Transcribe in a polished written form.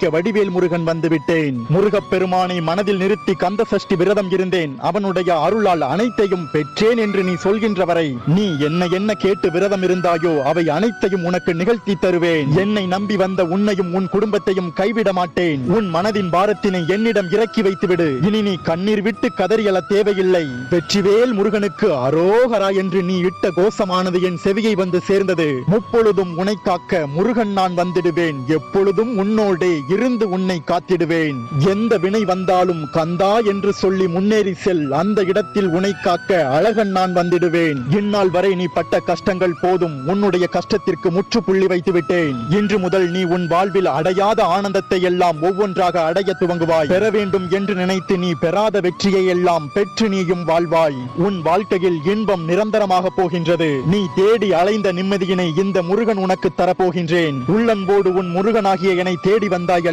அழிக்க வடிவேல் முருகன் வந்து விட்டேன். முருகப்பெருமானை மனதில் நிறுத்தி கந்த சஷ்டி விரதம் இருந்தேன். அவனுடைய அருளால் அனைத்தையும் பெற்றேன் என்று நீ சொல்கின்ற வரை நீ என்ன கேட்டு விரதம் இருந்தாயோ அவை அனைத்தையும் உனக்கு நிகழ்த்தி தருவேன். என்னை நம்பி வந்த உன்னையும் உன் குடும்பத்தையும் கைவிட மாட்டேன். உன் மனதின் பாரத்தினை என்னிடம் இறக்கி வைத்துவிடு. இனி நீ கண்ணீர் விட்டு கதறியல தேவையில்லை. வெற்றிவேல் முருகனுக்கு அரோகரா என்று நீ இட்ட கோஷமானது என் செவியை வந்து சேர்ந்தது. முப்பொழுதும் உன்னை காக்க முருகன் நான் வந்திடுவேன். எப்பொழுதும் உன்னோடே இருந்து உன்னை காத்திடுவேன். எந்த வினை வந்தாலும் கந்தா என்று சொல்லி முன்னேறி செல். அந்த இடத்தில் உன்னை காக்க அழகன் நான் வந்திடுவேன். இந்நாள் வரை நீ பட்ட கஷ்டங்கள் போதும். உன்னுடைய கஷ்டத்திற்கு முற்றுப்புள்ளி வைத்து விட்டேன். இன்று முதல் நீ உன் வாழ்வில் அடையாத ஆனந்தத்தை எல்லாம் ஒவ்வொன்றாக அடைய துவங்குவாய். பெற வேண்டும் என்று நினைத்து நீ பெறாத வெற்றியை எல்லாம் பெற்று நீயும் வாழ்வாய். உன் வாழ்க்கையில் இன்பம் நிரந்தரமாக போகின்றது. நீ தேடி அலைந்த நிம்மதியினை இந்த முருகன் உனக்கு தரப்போகின்றேன். உள்ளன்போடு உன் முருகனாகிய என்னை தேடி வந்தாய்